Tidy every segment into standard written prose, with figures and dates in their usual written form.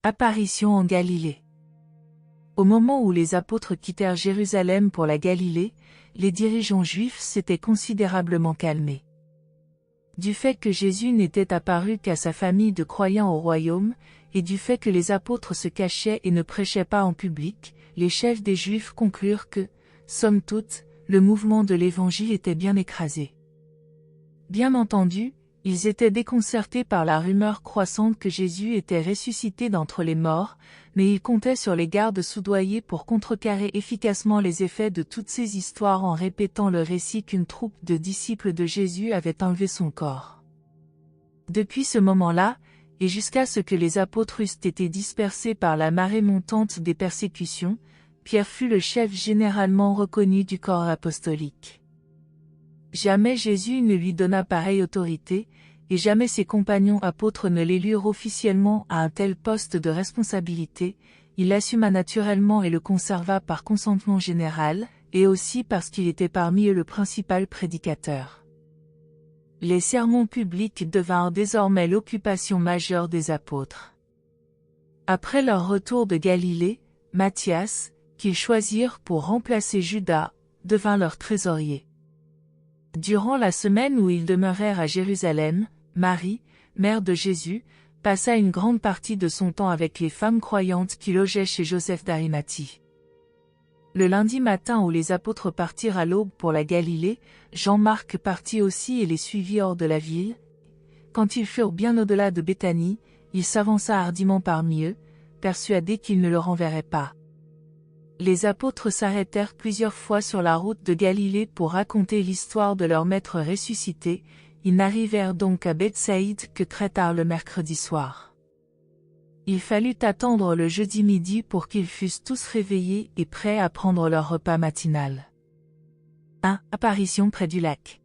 Apparition en Galilée. Au moment où les apôtres quittèrent Jérusalem pour la Galilée, les dirigeants juifs s'étaient considérablement calmés. Du fait que Jésus n'était apparu qu'à sa famille de croyants au royaume, et du fait que les apôtres se cachaient et ne prêchaient pas en public, les chefs des Juifs conclurent que, somme toute, le mouvement de l'Évangile était bien écrasé. Bien entendu, ils étaient déconcertés par la rumeur croissante que Jésus était ressuscité d'entre les morts, mais ils comptaient sur les gardes soudoyés pour contrecarrer efficacement les effets de toutes ces histoires en répétant le récit qu'une troupe de disciples de Jésus avait enlevé son corps. Depuis ce moment-là, et jusqu'à ce que les apôtres eussent été dispersés par la marée montante des persécutions, Pierre fut le chef généralement reconnu du corps apostolique. Jamais Jésus ne lui donna pareille autorité, et jamais ses compagnons apôtres ne l'élurent officiellement à un tel poste de responsabilité. Il l'assuma naturellement et le conserva par consentement général, et aussi parce qu'il était parmi eux le principal prédicateur. Les sermons publics devinrent désormais l'occupation majeure des apôtres. Après leur retour de Galilée, Matthias, qu'ils choisirent pour remplacer Judas, devint leur trésorier. Durant la semaine où ils demeurèrent à Jérusalem, Marie, mère de Jésus, passa une grande partie de son temps avec les femmes croyantes qui logeaient chez Joseph d'Arimathie. Le lundi matin où les apôtres partirent à l'aube pour la Galilée, Jean-Marc partit aussi et les suivit hors de la ville. Quand ils furent bien au-delà de Béthanie, il s'avança hardiment parmi eux, persuadé qu'ils ne le renverraient pas. Les apôtres s'arrêtèrent plusieurs fois sur la route de Galilée pour raconter l'histoire de leur maître ressuscité. Ils n'arrivèrent donc à Bethsaïde que très tard le mercredi soir. Il fallut attendre le jeudi midi pour qu'ils fussent tous réveillés et prêts à prendre leur repas matinal. 1. Apparition près du lac.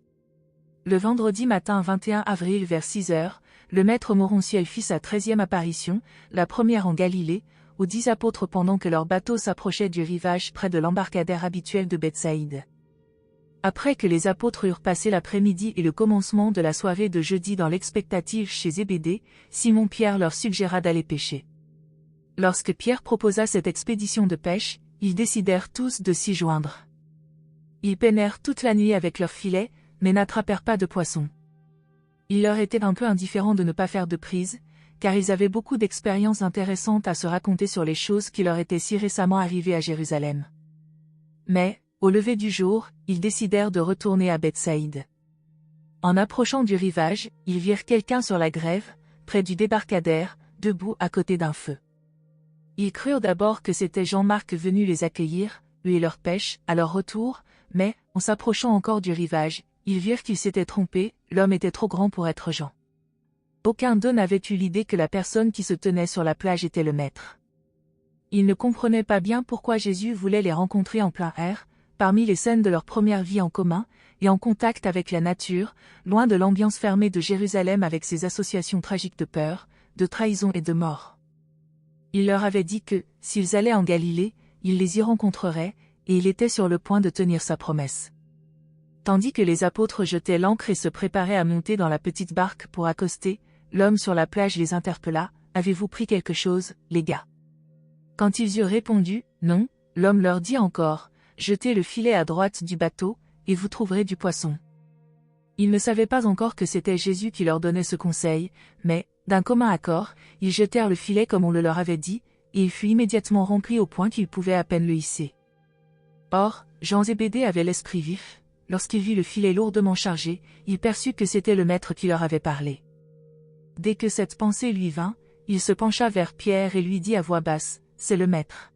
Le vendredi matin 21 avril vers 6 heures, le maître Morontiel fit sa 13e apparition, la première en Galilée, aux 10 apôtres pendant que leur bateau s'approchait du rivage près de l'embarcadère habituel de Bethsaïde. Après que les apôtres eurent passé l'après-midi et le commencement de la soirée de jeudi dans l'expectative chez Zébédée, Simon-Pierre leur suggéra d'aller pêcher. Lorsque Pierre proposa cette expédition de pêche, ils décidèrent tous de s'y joindre. Ils peinèrent toute la nuit avec leurs filets, mais n'attrapèrent pas de poissons. Il leur était un peu indifférent de ne pas faire de prise, car ils avaient beaucoup d'expériences intéressantes à se raconter sur les choses qui leur étaient si récemment arrivées à Jérusalem. Mais, au lever du jour, ils décidèrent de retourner à Bethsaïde. En approchant du rivage, ils virent quelqu'un sur la grève, près du débarcadère, debout à côté d'un feu. Ils crurent d'abord que c'était Jean-Marc venu les accueillir, eux et leur pêche, à leur retour, mais, en s'approchant encore du rivage, ils virent qu'ils s'étaient trompés, l'homme était trop grand pour être Jean. Aucun d'eux n'avait eu l'idée que la personne qui se tenait sur la plage était le maître. Ils ne comprenaient pas bien pourquoi Jésus voulait les rencontrer en plein air, parmi les scènes de leur première vie en commun, et en contact avec la nature, loin de l'ambiance fermée de Jérusalem avec ses associations tragiques de peur, de trahison et de mort. Il leur avait dit que, s'ils allaient en Galilée, il les y rencontrerait, et il était sur le point de tenir sa promesse. Tandis que les apôtres jetaient l'ancre et se préparaient à monter dans la petite barque pour accoster, l'homme sur la plage les interpella, « Avez-vous pris quelque chose, les gars ?» Quand ils eurent répondu, « Non », l'homme leur dit encore, « Jetez le filet à droite du bateau, et vous trouverez du poisson. » Ils ne savaient pas encore que c'était Jésus qui leur donnait ce conseil, mais, d'un commun accord, ils jetèrent le filet comme on le leur avait dit, et il fut immédiatement rempli au point qu'ils pouvaient à peine le hisser. Or, Jean Zébédée avait l'esprit vif. Lorsqu'il vit le filet lourdement chargé, il perçut que c'était le maître qui leur avait parlé. Dès que cette pensée lui vint, il se pencha vers Pierre et lui dit à voix basse, « C'est le maître. »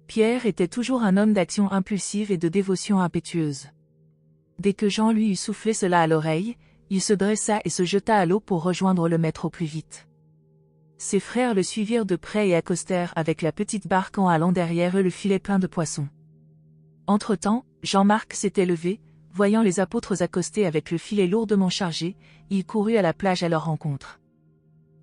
Pierre était toujours un homme d'action impulsive et de dévotion impétueuse. Dès que Jean lui eut soufflé cela à l'oreille, il se dressa et se jeta à l'eau pour rejoindre le maître au plus vite. Ses frères le suivirent de près et accostèrent avec la petite barque en halant derrière eux le filet plein de poissons. Entre-temps, Jean-Marc s'était levé, voyant les apôtres accostés avec le filet lourdement chargé, il courut à la plage à leur rencontre.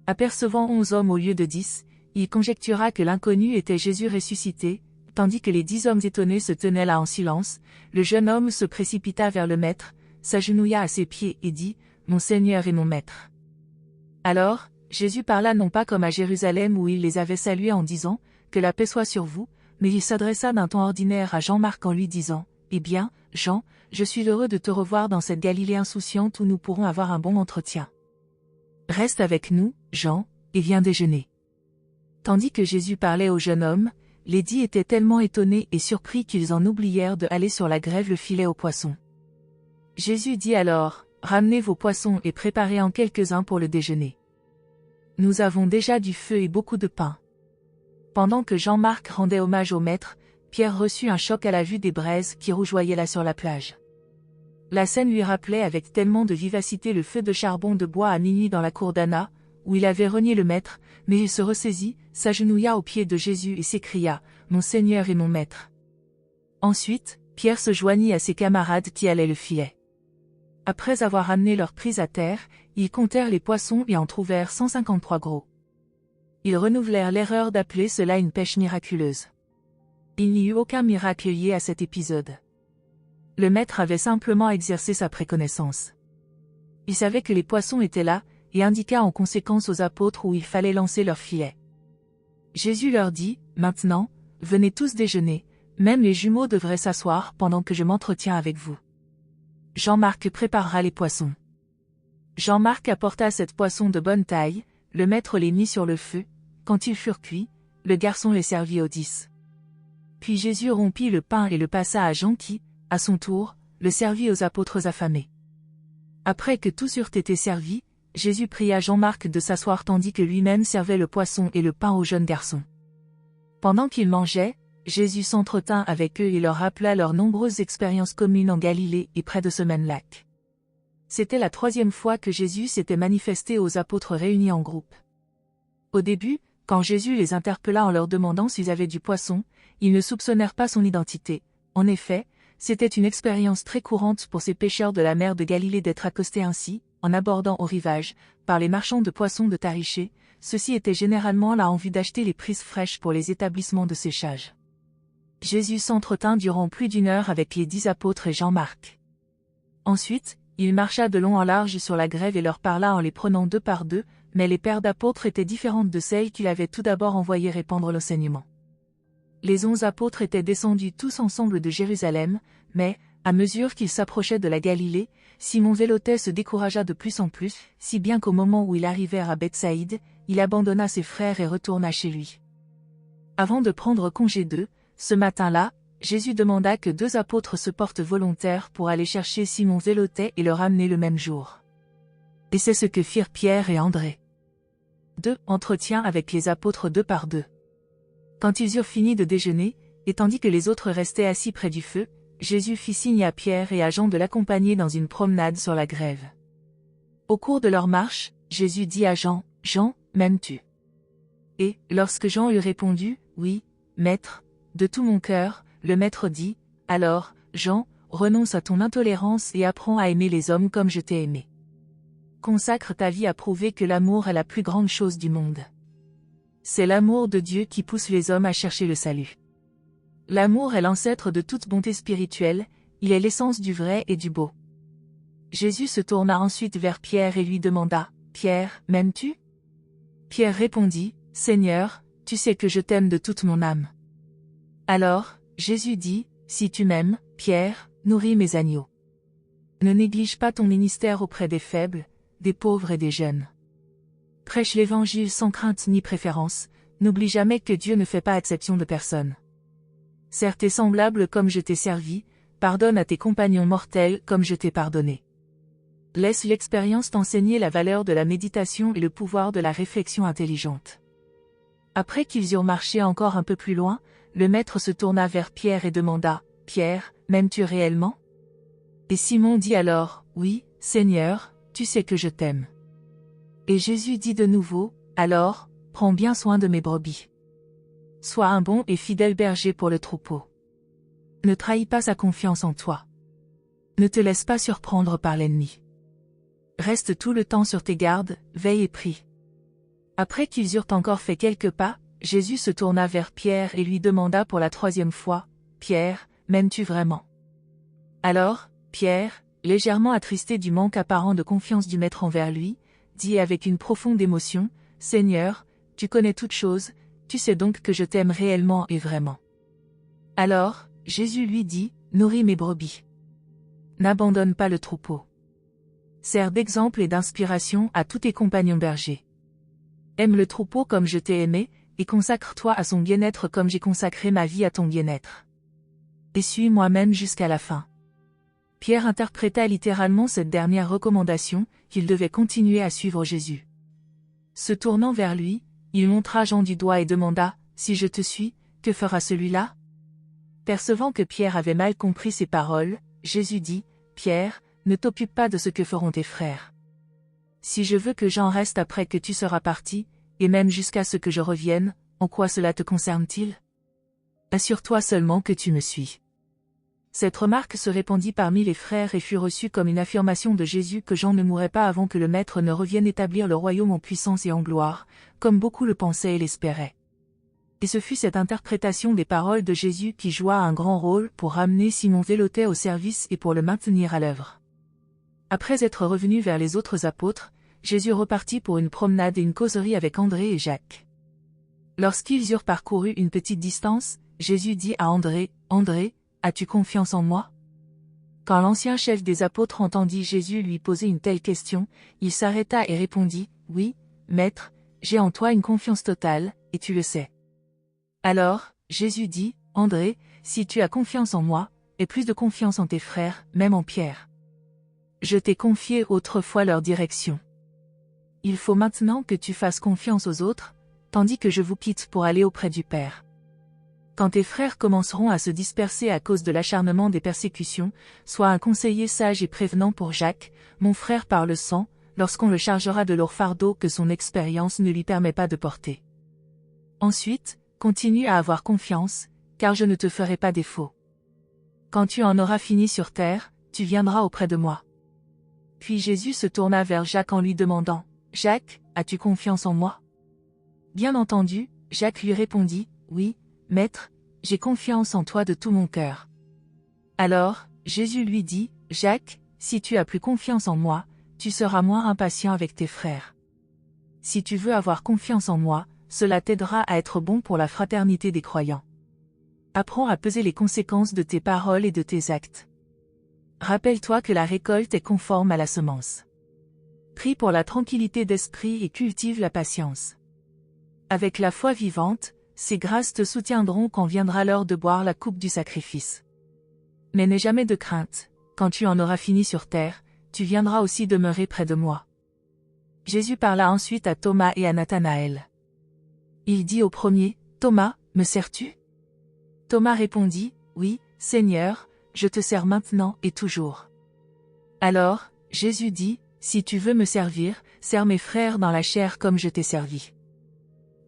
Apercevant 11 hommes au lieu de 10, il conjectura que l'inconnu était Jésus ressuscité, tandis que les 10 hommes étonnés se tenaient là en silence. Le jeune homme se précipita vers le maître, s'agenouilla à ses pieds et dit, « Mon Seigneur et mon Maître. » Alors, Jésus parla non pas comme à Jérusalem où il les avait salués en disant « Que la paix soit sur vous », mais il s'adressa d'un ton ordinaire à Jean-Marc en lui disant « Eh bien, Jean, je suis heureux de te revoir dans cette Galilée insouciante où nous pourrons avoir un bon entretien. Reste avec nous, Jean, et viens déjeuner. » Tandis que Jésus parlait au jeune homme, les 10 étaient tellement étonnés et surpris qu'ils en oublièrent de aller sur la grève le filet aux poissons. Jésus dit alors « Ramenez vos poissons et préparez-en quelques-uns pour le déjeuner. Nous avons déjà du feu et beaucoup de pain. » Pendant que Jean-Marc rendait hommage au maître, Pierre reçut un choc à la vue des braises qui rougeoyaient là sur la plage. La scène lui rappelait avec tellement de vivacité le feu de charbon de bois à minuit dans la cour d'Anna, où il avait renié le maître, mais il se ressaisit, s'agenouilla aux pieds de Jésus et s'écria « Mon Seigneur et mon Maître ». Ensuite, Pierre se joignit à ses camarades qui allaient le filet. Après avoir amené leur prise à terre, ils comptèrent les poissons et en trouvèrent 153 gros. Ils renouvelèrent l'erreur d'appeler cela une pêche miraculeuse. Il n'y eut aucun miracle lié à cet épisode. Le maître avait simplement exercé sa préconnaissance. Il savait que les poissons étaient là, et indiqua en conséquence aux apôtres où il fallait lancer leur filet. Jésus leur dit, « Maintenant, venez tous déjeuner, même les jumeaux devraient s'asseoir pendant que je m'entretiens avec vous. » Jean-Marc préparera les poissons. Jean-Marc apporta 7 poissons de bonne taille, le maître les mit sur le feu, quand ils furent cuits, le garçon les servit aux 10. Puis Jésus rompit le pain et le passa à Jean qui, à son tour, le servit aux apôtres affamés. Après que tous eurent été servis, Jésus pria Jean-Marc de s'asseoir tandis que lui-même servait le poisson et le pain au jeune garçon. Pendant qu'ils mangeaient, Jésus s'entretint avec eux et leur rappela leurs nombreuses expériences communes en Galilée et près de ce même lac. C'était la 3e fois que Jésus s'était manifesté aux apôtres réunis en groupe. Au début, quand Jésus les interpella en leur demandant s'ils avaient du poisson, ils ne soupçonnèrent pas son identité. En effet, c'était une expérience très courante pour ces pêcheurs de la mer de Galilée d'être accostés ainsi, en abordant au rivage, par les marchands de poissons de Tariché. Ceux-ci étaient généralement là en vue d'acheter les prises fraîches pour les établissements de séchage. Jésus s'entretint durant plus d'1 heure avec les 10 apôtres et Jean-Marc. Ensuite, il marcha de long en large sur la grève et leur parla en les prenant 2 par 2, mais les paires d'apôtres étaient différentes de celles qu'il avait tout d'abord envoyées répandre l'enseignement. Les 11 apôtres étaient descendus tous ensemble de Jérusalem, mais, à mesure qu'ils s'approchaient de la Galilée, Simon Zélotais se découragea de plus en plus, si bien qu'au moment où ils arrivèrent à Bethsaïde, il abandonna ses frères et retourna chez lui. Avant de prendre congé d'eux, ce matin-là, Jésus demanda que 2 apôtres se portent volontaires pour aller chercher Simon Zélotais et le ramener le même jour. Et c'est ce que firent Pierre et André. 2. Entretien avec les apôtres 2 par 2. Quand ils eurent fini de déjeuner, et tandis que les autres restaient assis près du feu, Jésus fit signe à Pierre et à Jean de l'accompagner dans une promenade sur la grève. Au cours de leur marche, Jésus dit à Jean, « Jean, m'aimes-tu » Et, lorsque Jean eut répondu, « Oui, Maître, de tout mon cœur », le Maître dit, « Alors, Jean, renonce à ton intolérance et apprends à aimer les hommes comme je t'ai aimé. Consacre ta vie à prouver que l'amour est la plus grande chose du monde. C'est l'amour de Dieu qui pousse les hommes à chercher le salut. L'amour est l'ancêtre de toute bonté spirituelle, il est l'essence du vrai et du beau. » Jésus se tourna ensuite vers Pierre et lui demanda, « Pierre, m'aimes-tu » Pierre répondit, « Seigneur, tu sais que je t'aime de toute mon âme. » Alors, Jésus dit, « Si tu m'aimes, Pierre, nourris mes agneaux. Ne néglige pas ton ministère auprès des faibles, des pauvres et des jeunes. Prêche l'évangile sans crainte ni préférence, n'oublie jamais que Dieu ne fait pas exception de personne. Sers tes semblables comme je t'ai servi, pardonne à tes compagnons mortels comme je t'ai pardonné. Laisse l'expérience t'enseigner la valeur de la méditation et le pouvoir de la réflexion intelligente. » Après qu'ils eurent marché encore un peu plus loin, le Maître se tourna vers Pierre et demanda, « Pierre, m'aimes-tu réellement » Et Simon dit alors, « Oui, Seigneur, tu sais que je t'aime. » Et Jésus dit de nouveau, « Alors, prends bien soin de mes brebis. Sois un bon et fidèle berger pour le troupeau. Ne trahis pas sa confiance en toi. Ne te laisse pas surprendre par l'ennemi. Reste tout le temps sur tes gardes, veille et prie. » Après qu'ils eurent encore fait quelques pas, Jésus se tourna vers Pierre et lui demanda pour la 3e fois, « Pierre, m'aimes-tu vraiment » Alors, Pierre, légèrement attristé du manque apparent de confiance du Maître envers lui, dit avec une profonde émotion, Seigneur, tu connais toutes choses, tu sais donc que je t'aime réellement et vraiment. Alors, Jésus lui dit, nourris mes brebis. N'abandonne pas le troupeau. Sers d'exemple et d'inspiration à tous tes compagnons bergers. Aime le troupeau comme je t'ai aimé, et consacre-toi à son bien-être comme j'ai consacré ma vie à ton bien-être. Et suis moi-même jusqu'à la fin. Pierre interpréta littéralement cette dernière recommandation, qu'il devait continuer à suivre Jésus. Se tournant vers lui, il montra Jean du doigt et demanda, « Si je te suis, que fera celui-là » Percevant que Pierre avait mal compris ces paroles, Jésus dit, « Pierre, ne t'occupe pas de ce que feront tes frères. Si je veux que Jean reste après que tu seras parti, et même jusqu'à ce que je revienne, en quoi cela te concerne-t-il? Assure-toi seulement que tu me suis. » Cette remarque se répandit parmi les frères et fut reçue comme une affirmation de Jésus que Jean ne mourrait pas avant que le Maître ne revienne établir le royaume en puissance et en gloire, comme beaucoup le pensaient et l'espéraient. Et ce fut cette interprétation des paroles de Jésus qui joua un grand rôle pour ramener Simon Zéloté au service et pour le maintenir à l'œuvre. Après être revenu vers les autres apôtres, Jésus repartit pour une promenade et une causerie avec André et Jacques. Lorsqu'ils eurent parcouru une petite distance, Jésus dit à André, « André, as-tu confiance en moi » Quand l'ancien chef des apôtres entendit Jésus lui poser une telle question, il s'arrêta et répondit, « Oui, Maître, j'ai en toi une confiance totale, et tu le sais. » Alors, Jésus dit, « André, si tu as confiance en moi, aie plus de confiance en tes frères, même en Pierre. Je t'ai confié autrefois leur direction. Il faut maintenant que tu fasses confiance aux autres, tandis que je vous quitte pour aller auprès du Père. Quand tes frères commenceront à se disperser à cause de l'acharnement des persécutions, sois un conseiller sage et prévenant pour Jacques, mon frère par le sang, lorsqu'on le chargera de lourds fardeaux que son expérience ne lui permet pas de porter. Ensuite, continue à avoir confiance, car je ne te ferai pas défaut. Quand tu en auras fini sur terre, tu viendras auprès de moi. » Puis Jésus se tourna vers Jacques en lui demandant, « Jacques, as-tu confiance en moi » Bien entendu, Jacques lui répondit, « Oui, Maître, j'ai confiance en toi de tout mon cœur. » Alors, Jésus lui dit, « Jacques, si tu as plus confiance en moi, tu seras moins impatient avec tes frères. Si tu veux avoir confiance en moi, cela t'aidera à être bon pour la fraternité des croyants. Apprends à peser les conséquences de tes paroles et de tes actes. Rappelle-toi que la récolte est conforme à la semence. Prie pour la tranquillité d'esprit et cultive la patience. Avec la foi vivante, ces grâces te soutiendront quand viendra l'heure de boire la coupe du sacrifice. Mais n'aie jamais de crainte, quand tu en auras fini sur terre, tu viendras aussi demeurer près de moi. » Jésus parla ensuite à Thomas et à Nathanaël. Il dit au premier, « Thomas, me sers-tu » Thomas répondit, « Oui, Seigneur, je te sers maintenant et toujours. » Alors, Jésus dit, « Si tu veux me servir, sers mes frères dans la chair comme je t'ai servi. »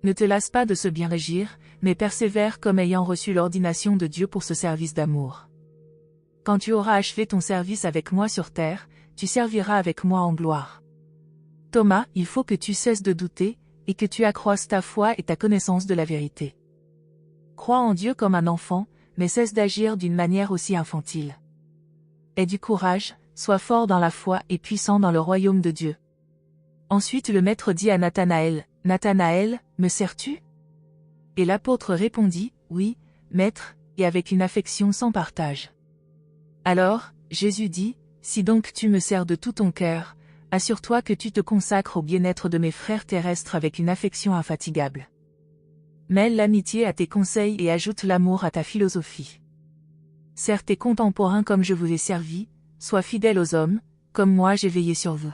Ne te lasse pas de ce bien régir, mais persévère comme ayant reçu l'ordination de Dieu pour ce service d'amour. Quand tu auras achevé ton service avec moi sur terre, tu serviras avec moi en gloire. Thomas, il faut que tu cesses de douter, et que tu accroisses ta foi et ta connaissance de la vérité. Crois en Dieu comme un enfant, mais cesse d'agir d'une manière aussi infantile. Aie du courage, sois fort dans la foi et puissant dans le royaume de Dieu. Ensuite le Maître dit à Nathanaël, « Nathanaël, me sers-tu » Et l'apôtre répondit, « Oui, Maître, et avec une affection sans partage. » Alors, Jésus dit, « Si donc tu me sers de tout ton cœur, assure-toi que tu te consacres au bien-être de mes frères terrestres avec une affection infatigable. Mêle l'amitié à tes conseils et ajoute l'amour à ta philosophie. Sers tes contemporains comme je vous ai servi, sois fidèle aux hommes, comme moi j'ai veillé sur vous.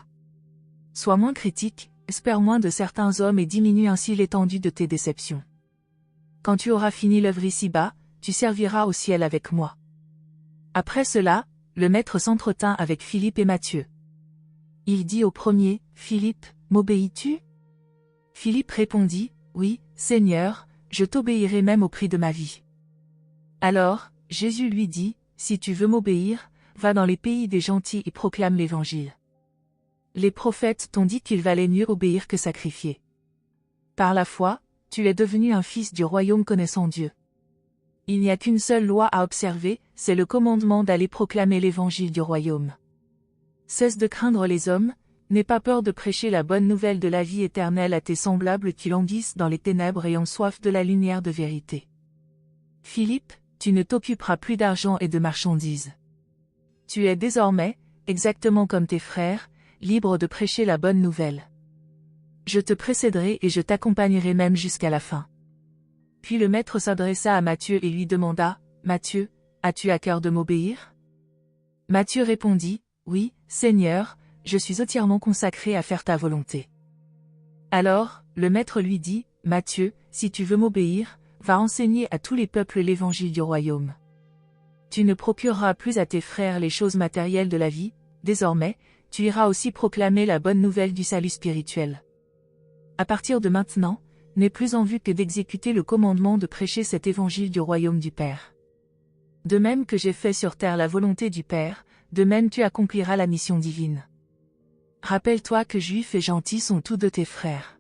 Sois moins critique, espère moins de certains hommes et diminue ainsi l'étendue de tes déceptions. Quand tu auras fini l'œuvre ici-bas, tu serviras au ciel avec moi. » Après cela, le Maître s'entretint avec Philippe et Matthieu. Il dit au premier, « Philippe, m'obéis-tu » Philippe répondit, « Oui, Seigneur, je t'obéirai même au prix de ma vie. » Alors, Jésus lui dit, « Si tu veux m'obéir, va dans les pays des gentils et proclame l'Évangile. Les prophètes t'ont dit qu'il valait mieux obéir que sacrifier. Par la foi, tu es devenu un fils du royaume connaissant Dieu. Il n'y a qu'une seule loi à observer, c'est le commandement d'aller proclamer l'Évangile du royaume. Cesse de craindre les hommes, n'aie pas peur de prêcher la bonne nouvelle de la vie éternelle à tes semblables qui languissent dans les ténèbres et ont soif de la lumière de vérité. Philippe, tu ne t'occuperas plus d'argent et de marchandises. Tu es désormais, exactement comme tes frères, libre de prêcher la bonne nouvelle. Je te précéderai et je t'accompagnerai même jusqu'à la fin. Puis le maître s'adressa à Matthieu et lui demanda, « Matthieu, as-tu à cœur de m'obéir » Matthieu répondit, « Oui, Seigneur, je suis entièrement consacré à faire ta volonté. » Alors, le maître lui dit, « Matthieu, si tu veux m'obéir, va enseigner à tous les peuples l'évangile du royaume. Tu ne procureras plus à tes frères les choses matérielles de la vie, désormais, tu iras aussi proclamer la bonne nouvelle du salut spirituel. À partir de maintenant, n'aie plus en vue que d'exécuter le commandement de prêcher cet évangile du royaume du Père. De même que j'ai fait sur terre la volonté du Père, de même tu accompliras la mission divine. Rappelle-toi que Juifs et gentils sont tous de tes frères.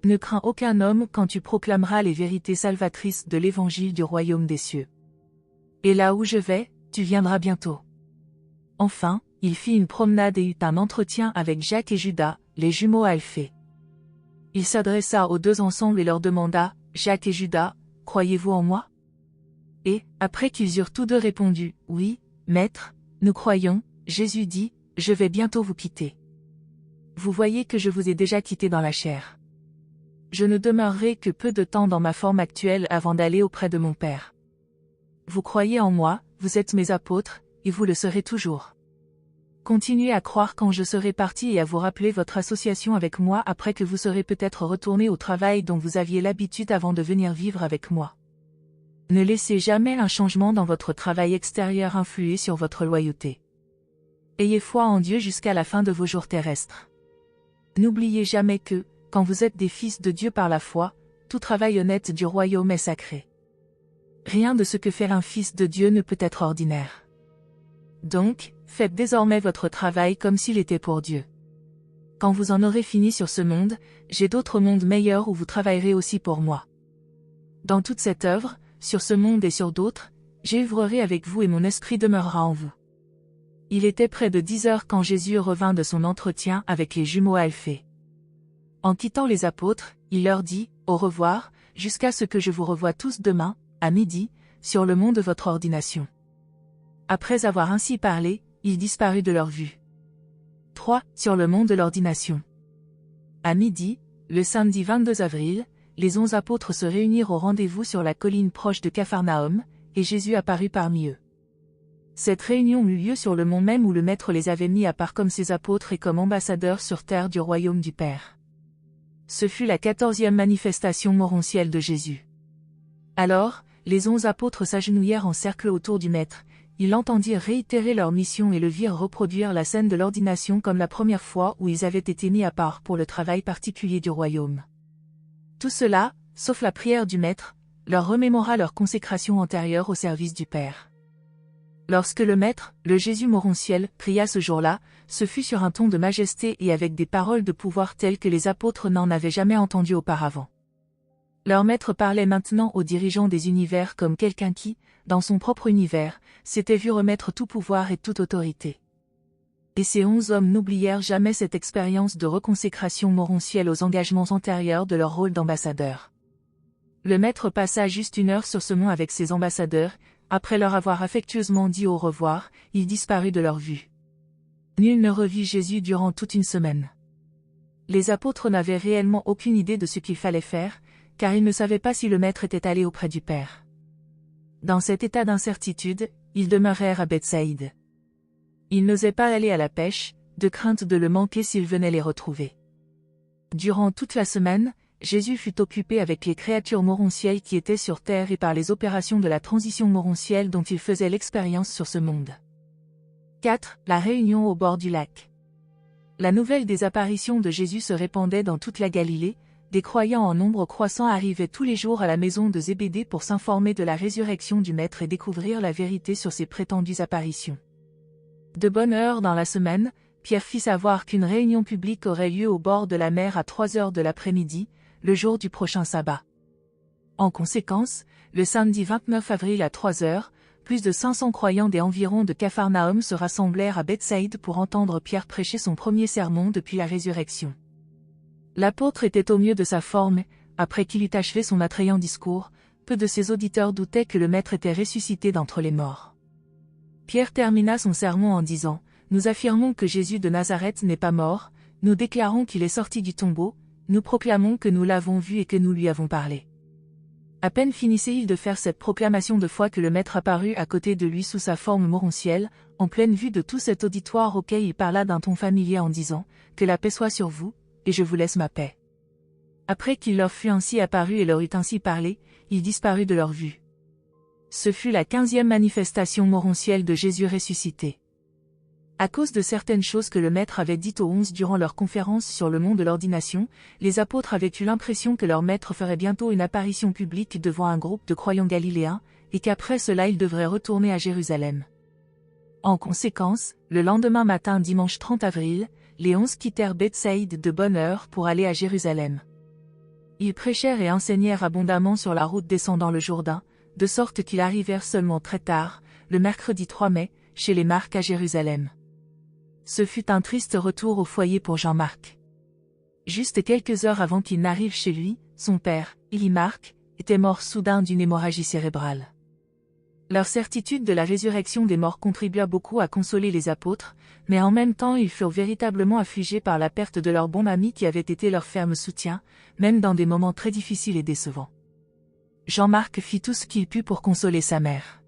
Ne crains aucun homme quand tu proclameras les vérités salvatrices de l'évangile du royaume des cieux. Et là où je vais, tu viendras bientôt. » Enfin, il fit une promenade et eut un entretien avec Jacques et Judas, les jumeaux Alphée. Il s'adressa aux deux ensemble et leur demanda, « Jacques et Judas, croyez-vous en moi » Et, après qu'ils eurent tous deux répondu, « Oui, Maître, nous croyons », Jésus dit, « Je vais bientôt vous quitter. Vous voyez que je vous ai déjà quitté dans la chair. Je ne demeurerai que peu de temps dans ma forme actuelle avant d'aller auprès de mon Père. Vous croyez en moi, vous êtes mes apôtres, et vous le serez toujours. Continuez à croire quand je serai parti et à vous rappeler votre association avec moi après que vous serez peut-être retourné au travail dont vous aviez l'habitude avant de venir vivre avec moi. Ne laissez jamais un changement dans votre travail extérieur influer sur votre loyauté. Ayez foi en Dieu jusqu'à la fin de vos jours terrestres. N'oubliez jamais que, quand vous êtes des fils de Dieu par la foi, tout travail honnête du royaume est sacré. Rien de ce que fait un fils de Dieu ne peut être ordinaire. Donc, faites désormais votre travail comme s'il était pour Dieu. Quand vous en aurez fini sur ce monde, j'ai d'autres mondes meilleurs où vous travaillerez aussi pour moi. Dans toute cette œuvre, sur ce monde et sur d'autres, j'œuvrerai avec vous et mon esprit demeurera en vous. Il était près de 10 heures quand Jésus revint de son entretien avec les jumeaux Alphée. En quittant les apôtres, il leur dit, « Au revoir, jusqu'à ce que je vous revoie tous demain, à midi, sur le mont de votre ordination. » Après avoir ainsi parlé, il disparut de leur vue. 3. Sur le mont de l'ordination. À midi, le samedi 22 avril, les 11 apôtres se réunirent au rendez-vous sur la colline proche de Capharnaüm, et Jésus apparut parmi eux. Cette réunion eut lieu sur le mont même où le Maître les avait mis à part comme ses apôtres et comme ambassadeurs sur terre du royaume du Père. Ce fut la 14e manifestation morontielle de Jésus. Alors, les 11 apôtres s'agenouillèrent en cercle autour du Maître, ils l'entendirent réitérer leur mission et le virent reproduire la scène de l'ordination comme la première fois où ils avaient été mis à part pour le travail particulier du royaume. Tout cela, sauf la prière du Maître, leur remémora leur consécration antérieure au service du Père. Lorsque le Maître, le Jésus morontiel, pria ce jour-là, ce fut sur un ton de majesté et avec des paroles de pouvoir telles que les apôtres n'en avaient jamais entendu auparavant. Leur Maître parlait maintenant aux dirigeants des univers comme quelqu'un qui, dans son propre univers, s'était vu remettre tout pouvoir et toute autorité. Et ces 11 hommes n'oublièrent jamais cette expérience de reconsécration morontielle aux engagements antérieurs de leur rôle d'ambassadeur. Le Maître passa juste 1 heure sur ce mont avec ses ambassadeurs, après leur avoir affectueusement dit au revoir, il disparut de leur vue. Nul ne revit Jésus durant toute une semaine. Les apôtres n'avaient réellement aucune idée de ce qu'il fallait faire, car ils ne savaient pas si le Maître était allé auprès du Père. Dans cet état d'incertitude, ils demeurèrent à Bethsaïde. Ils n'osaient pas aller à la pêche, de crainte de le manquer s'ils venaient les retrouver. Durant toute la semaine, Jésus fut occupé avec les créatures morontielles qui étaient sur terre et par les opérations de la transition morontielle dont il faisait l'expérience sur ce monde. 4. La réunion au bord du lac. La nouvelle des apparitions de Jésus se répandait dans toute la Galilée, des croyants en nombre croissant arrivaient tous les jours à la maison de Zébédée pour s'informer de la résurrection du Maître et découvrir la vérité sur ses prétendues apparitions. De bonne heure dans la semaine, Pierre fit savoir qu'une réunion publique aurait lieu au bord de la mer à 3 heures de l'après-midi, le jour du prochain sabbat. En conséquence, le samedi 29 avril à 3 heures, plus de 500 croyants des environs de Capharnaüm se rassemblèrent à Bethsaïde pour entendre Pierre prêcher son premier sermon depuis la résurrection. L'apôtre était au mieux de sa forme, après qu'il eut achevé son attrayant discours, peu de ses auditeurs doutaient que le Maître était ressuscité d'entre les morts. Pierre termina son sermon en disant « Nous affirmons que Jésus de Nazareth n'est pas mort, nous déclarons qu'il est sorti du tombeau, nous proclamons que nous l'avons vu et que nous lui avons parlé. » À peine finissait-il de faire cette proclamation de foi que le Maître apparut à côté de lui sous sa forme morontielle, en pleine vue de tout cet auditoire auquel il parla d'un ton familier en disant « Que la paix soit sur vous, et je vous laisse ma paix. » Après qu'il leur fut ainsi apparu et leur eut ainsi parlé, il disparut de leur vue. Ce fut la 15e manifestation morontielle de Jésus ressuscité. À cause de certaines choses que le Maître avait dites aux 11 durant leur conférence sur le mont de l'ordination, les apôtres avaient eu l'impression que leur Maître ferait bientôt une apparition publique devant un groupe de croyants galiléens, et qu'après cela il devrait retourner à Jérusalem. En conséquence, le lendemain matin dimanche 30 avril, les 11 quittèrent Bethsaïde de bonne heure pour aller à Jérusalem. Ils prêchèrent et enseignèrent abondamment sur la route descendant le Jourdain, de sorte qu'ils arrivèrent seulement très tard, le mercredi 3 mai, chez les Marc à Jérusalem. Ce fut un triste retour au foyer pour Jean-Marc. Juste quelques heures avant qu'il n'arrive chez lui, son père, Élie-Marc, était mort soudain d'une hémorragie cérébrale. Leur certitude de la résurrection des morts contribua beaucoup à consoler les apôtres, mais en même temps ils furent véritablement affligés par la perte de leur bon ami qui avait été leur ferme soutien, même dans des moments très difficiles et décevants. Jean-Marc fit tout ce qu'il put pour consoler sa mère.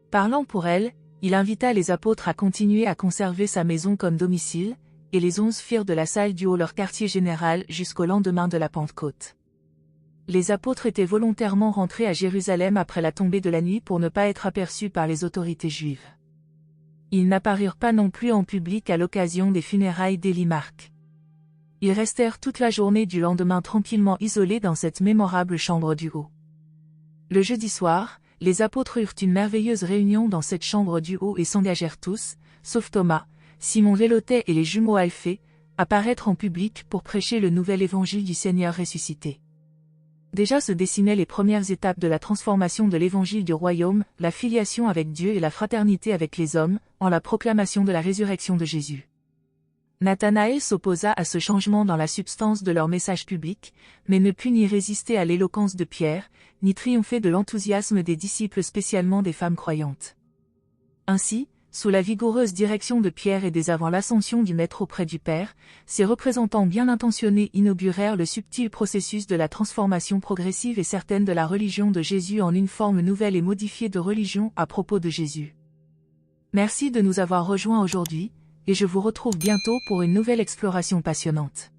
Parlant pour elle, il invita les apôtres à continuer à conserver sa maison comme domicile, et les 11 firent de la salle du haut leur quartier général jusqu'au lendemain de la Pentecôte. Les apôtres étaient volontairement rentrés à Jérusalem après la tombée de la nuit pour ne pas être aperçus par les autorités juives. Ils n'apparurent pas non plus en public à l'occasion des funérailles d'Élie-Marc. Ils restèrent toute la journée du lendemain tranquillement isolés dans cette mémorable chambre du haut. Le jeudi soir, les apôtres eurent une merveilleuse réunion dans cette chambre du haut et s'engagèrent tous, sauf Thomas, Simon Zéloté et les jumeaux Alphée, à paraître en public pour prêcher le nouvel évangile du Seigneur ressuscité. Déjà se dessinaient les premières étapes de la transformation de l'évangile du royaume, la filiation avec Dieu et la fraternité avec les hommes, en la proclamation de la résurrection de Jésus. Nathanaël s'opposa à ce changement dans la substance de leur message public, mais ne put ni résister à l'éloquence de Pierre, ni triompher de l'enthousiasme des disciples spécialement des femmes croyantes. Ainsi, sous la vigoureuse direction de Pierre et dès avant l'ascension du Maître auprès du Père, ces représentants bien intentionnés inaugurèrent le subtil processus de la transformation progressive et certaine de la religion de Jésus en une forme nouvelle et modifiée de religion à propos de Jésus. Merci de nous avoir rejoints aujourd'hui, et je vous retrouve bientôt pour une nouvelle exploration passionnante.